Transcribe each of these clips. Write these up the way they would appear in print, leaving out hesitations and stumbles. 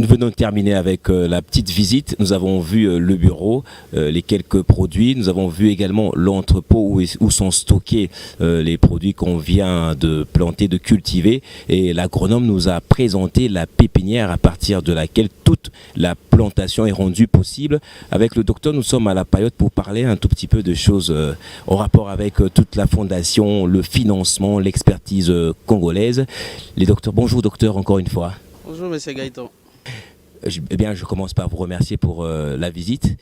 nous venons de terminer avec la petite visite. Nous avons vu le bureau, les quelques produits. Nous avons vu également l'entrepôt où sont stockés les produits qu'on vient de planter, de cultiver. Et l'agronome nous a présenté la pépinière à partir de laquelle toute la plantation est rendue possible. Avec le docteur, nous sommes à la Paillote pour parler un tout petit peu de choses en rapport avec toute la fondation, le financement, l'expertise congolaise. Les docteurs, bonjour docteur encore une fois. Bonjour Monsieur Gaëtan. Eh bien, je commence par vous remercier pour la visite,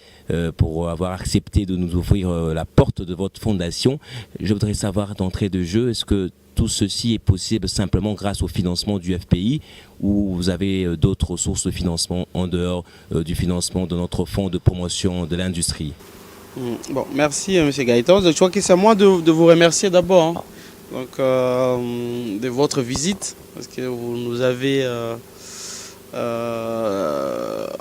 pour avoir accepté de nous ouvrir la porte de votre fondation. Je voudrais savoir d'entrée de jeu, est-ce que tout ceci est possible simplement grâce au financement du FPI ou vous avez d'autres sources de financement en dehors du financement de notre fonds de promotion de l'industrie? Bon, merci Monsieur Gaëtan. Je crois que c'est à moi de vous remercier d'abord donc, de votre visite parce que vous nous avez...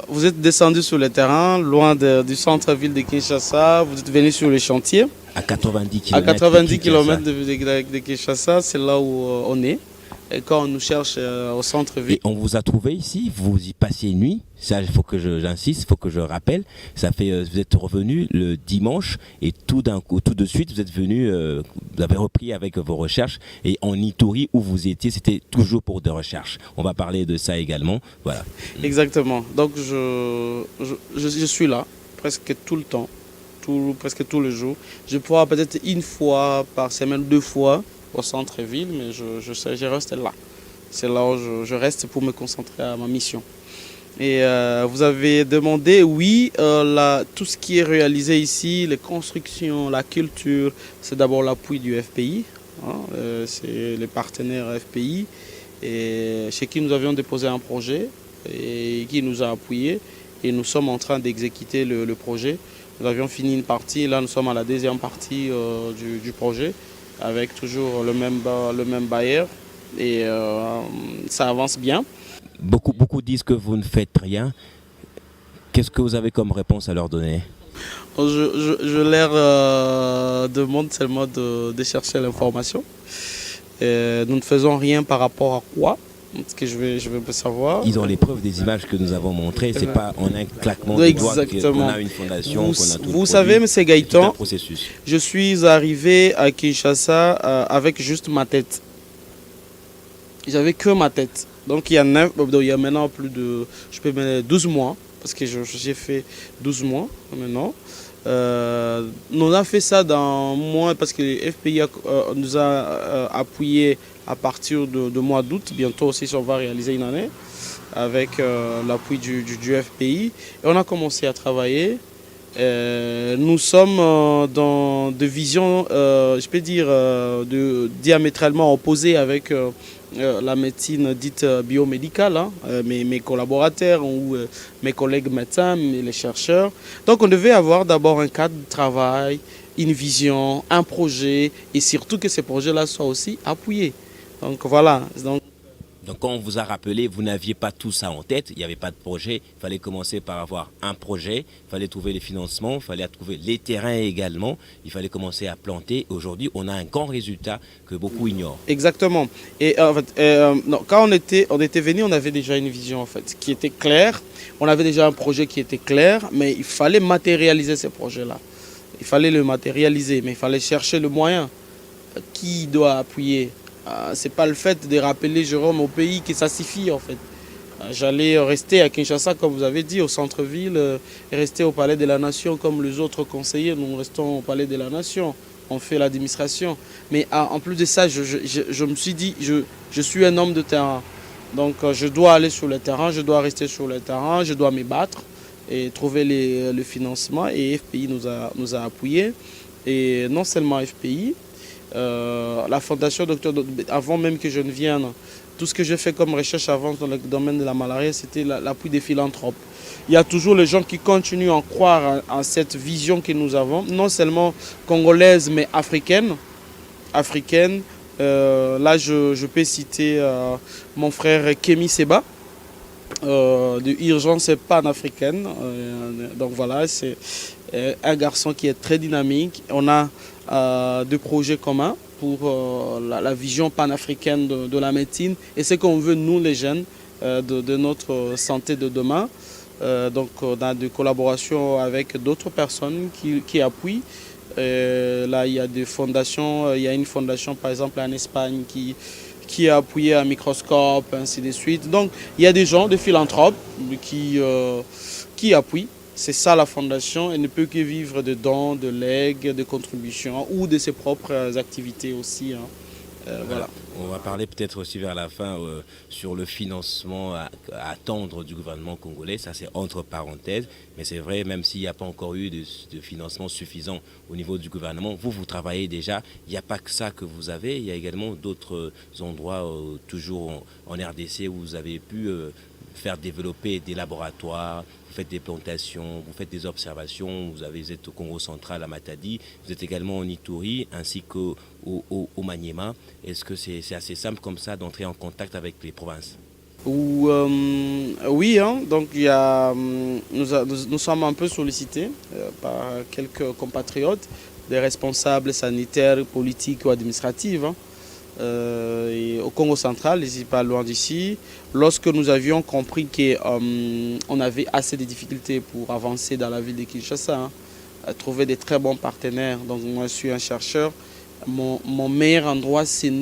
vous êtes descendu sur le terrain, loin du centre-ville de Kinshasa, vous êtes venu sur le chantier. À 90 km. À 90 km de Kinshasa, c'est là où on est. Et quand on nous cherche au centre-ville. Et on vous a trouvé ici, vous y passiez une nuit, ça il faut que j'insiste, il faut que je rappelle. Ça fait, vous êtes revenu le dimanche et tout d'un coup, tout de suite, vous êtes venu, vous avez repris avec vos recherches et en Ituri où vous étiez, c'était toujours pour des recherches. On va parler de ça également, voilà. Exactement, donc je suis là presque tout le temps, presque tous les jours. Je pourrais peut-être une fois par semaine, 2 fois au centre-ville, mais je reste là. C'est là où je reste pour me concentrer à ma mission. Et vous avez demandé, oui, tout ce qui est réalisé ici, les constructions, la culture, c'est d'abord l'appui du FPI, hein, c'est les partenaires FPI, et chez qui nous avions déposé un projet et qui nous a appuyés. Et nous sommes en train d'exécuter le projet. Nous avions fini une partie, là nous sommes à la deuxième partie du projet, avec toujours le même bailleur et ça avance bien. Beaucoup disent que vous ne faites rien. Qu'est-ce que vous avez comme réponse à leur donner? Je leur demande seulement de chercher l'information. Nous ne faisons rien par rapport à quoi? Ce que je veux savoir. Ils ont les preuves des images que nous avons montrées. C'est pas en un claquement de doigts qu'on a une fondation, qu'on a tout. Vous savez, M. Gaëtan, processus. Je suis arrivé à Kinshasa avec juste ma tête. J'avais que ma tête. Donc il y a maintenant plus de, je peux mettre 12 mois, parce que j'ai fait 12 mois maintenant. On a fait ça dans mois parce que le FPI nous a appuyé à partir de mois d'août. Bientôt aussi, on va réaliser une année avec l'appui du FPI. Et on a commencé à travailler. Nous sommes dans des visions, je peux dire, diamétralement opposées avec la médecine dite biomédicale, hein, mes collaborateurs ou mes collègues médecins, les chercheurs. Donc on devait avoir d'abord un cadre de travail, une vision, un projet et surtout que ces projets-là soient aussi appuyés. Donc voilà. Donc quand on vous a rappelé, vous n'aviez pas tout ça en tête, il n'y avait pas de projet, il fallait commencer par avoir un projet, il fallait trouver les financements, il fallait trouver les terrains également, il fallait commencer à planter. Aujourd'hui, on a un grand résultat que beaucoup ignorent. Exactement. Et en fait, quand on était venu, on avait déjà une vision en fait, qui était claire, on avait déjà un projet qui était clair, mais il fallait matérialiser ce projet-là. Il fallait le matérialiser, mais il fallait chercher le moyen. Qui doit appuyer? C'est pas le fait de rappeler Jérôme au pays que ça suffit en fait. J'allais rester à Kinshasa comme vous avez dit, au centre-ville, et rester au Palais de la Nation comme les autres conseillers. Nous restons au Palais de la Nation, on fait l'administration. Mais en plus de ça, je me suis dit, je suis un homme de terrain. Donc je dois aller sur le terrain, je dois rester sur le terrain, je dois me battre et trouver le financement. Et FPI nous a appuyés. Et non seulement FPI, la fondation Docteur, avant même que je ne vienne, tout ce que j'ai fait comme recherche avant dans le domaine de la malaria, c'était l'appui des philanthropes. Il y a toujours les gens qui continuent à croire en cette vision que nous avons, non seulement congolaise, mais africaine. Là, je peux citer mon frère Kémy Seba, de Urgence panafricaine. Donc voilà, c'est un garçon qui est très dynamique. On a de projets communs pour la vision panafricaine de la médecine. Et c'est qu'on veut, nous les jeunes, de notre santé de demain. Donc on a des collaborations avec d'autres personnes qui appuient. Là, il y a des fondations, il y a une fondation par exemple en Espagne qui a appuyé un microscope, ainsi de suite. Donc il y a des gens, des philanthropes qui appuient. C'est ça la fondation, elle ne peut que vivre de dons, de legs, de contributions ou de ses propres activités aussi. Hein. Voilà. On va parler peut-être aussi vers la fin sur le financement à attendre du gouvernement congolais. Ça, c'est entre parenthèses. Mais c'est vrai, même s'il n'y a pas encore eu de financement suffisant au niveau du gouvernement, vous travaillez déjà. Il n'y a pas que ça que vous avez. Il y a également d'autres endroits, toujours en RDC, où vous avez pu faire développer des laboratoires, vous faites des plantations, vous faites des observations, vous êtes au Congo central à Matadi, vous êtes également en Ituri ainsi qu'au Maniema. Est-ce que c'est assez simple comme ça d'entrer en contact avec les provinces? Oui, hein, donc nous sommes un peu sollicités par quelques compatriotes, des responsables sanitaires, politiques ou administratifs. Hein. Et au Congo central, ici pas loin d'ici, lorsque nous avions compris qu'on avait assez de difficultés pour avancer dans la ville de Kinshasa, hein, à trouver des très bons partenaires. Donc moi je suis un chercheur, mon meilleur endroit c'est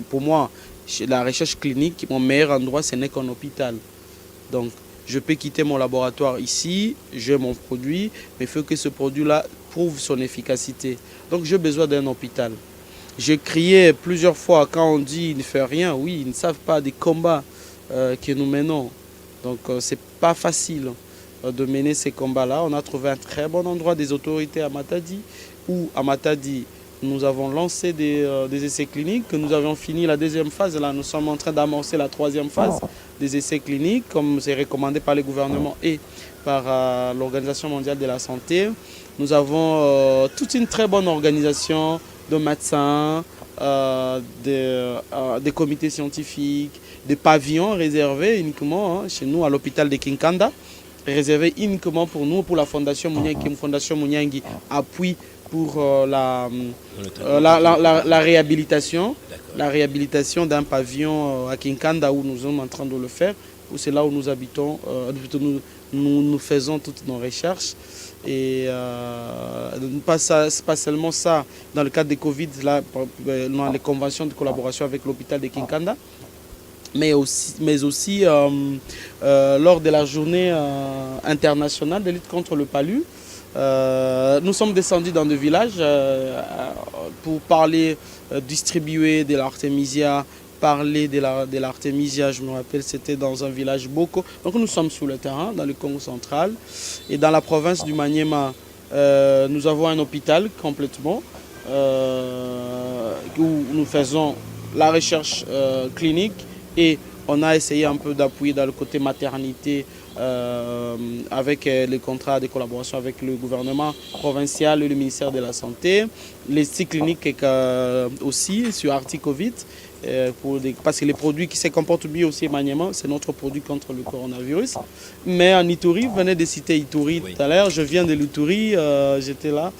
pour moi, la recherche clinique, mon meilleur endroit ce n'est qu'un hôpital. Donc je peux quitter mon laboratoire ici, j'ai mon produit, mais il faut que ce produit-là prouve son efficacité. Donc j'ai besoin d'un hôpital. J'ai crié plusieurs fois quand on dit ils ne font rien. Oui, ils ne savent pas des combats que nous menons. Donc c'est pas facile de mener ces combats-là. On a trouvé un très bon endroit des autorités à Matadi, où à Matadi nous avons lancé des essais cliniques, que nous avions fini la deuxième phase. Là, nous sommes en train d'amorcer la troisième phase des essais cliniques, comme c'est recommandé par le gouvernement et par l'Organisation mondiale de la santé. Nous avons toute une très bonne organisation de médecins, des comités scientifiques, des pavillons réservés uniquement hein, chez nous à l'hôpital de Kinkanda, réservés uniquement pour nous, pour la Fondation Mouniangui. Fondation Mouniangui appuie pour la réhabilitation, d'un pavillon à Kinkanda où nous sommes en train de le faire, où c'est là où nous habitons, nous faisons toutes nos recherches. Et pas seulement ça, dans le cadre des Covid, là, dans les conventions de collaboration avec l'hôpital de Kinkanda, mais aussi lors de la journée internationale de lutte contre le palu. Nous sommes descendus dans des villages pour parler, distribuer de l'artémisia, parler de l'artémisia, je me rappelle, c'était dans un village Boko. Donc nous sommes sur le terrain, dans le Congo central. Et dans la province du Maniema, nous avons un hôpital complètement, où nous faisons la recherche clinique et on a essayé un peu d'appuyer dans le côté maternité avec les contrats de collaboration avec le gouvernement provincial et le ministère de la Santé. Les sites cliniques aussi sur Articovid. Parce que les produits qui se comportent bien aussi Maniema, c'est notre produit contre le coronavirus. Mais en Ituri, vous venez de citer Ituri tout à l'heure, je viens de l'Ituri, j'étais là,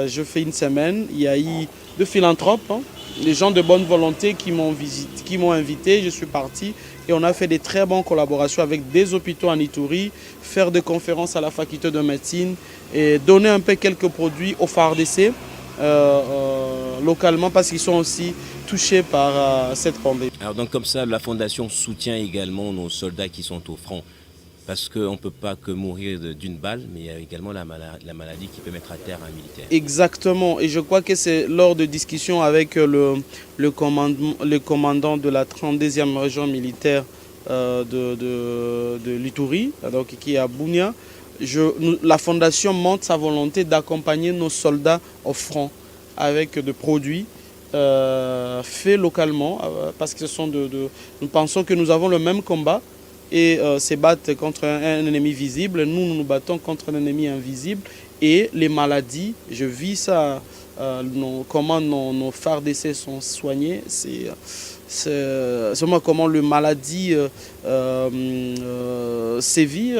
je fais une semaine, il y a eu deux philanthropes, hein, des gens de bonne volonté qui m'ont invité, je suis parti et on a fait des très bonnes collaborations avec des hôpitaux en Ituri, faire des conférences à la faculté de médecine et donner un peu quelques produits aux FARDC localement parce qu'ils sont aussi touchés par cette pandémie. Alors donc comme ça, la Fondation soutient également nos soldats qui sont au front. Parce qu'on ne peut pas que mourir d'une balle, mais il y a également la maladie qui peut mettre à terre un militaire. Exactement. Et je crois que c'est lors de discussions avec le commandant de la 32e région militaire de l'Ituri, qui est à Bunia, la Fondation montre sa volonté d'accompagner nos soldats au front avec des produits faits localement, parce que nous pensons que nous avons le même combat et se battre contre un ennemi visible. Nous nous battons contre un ennemi invisible et les maladies, je vis ça, comment nos phares d'essai sont soignés, c'est comment les maladies sévit.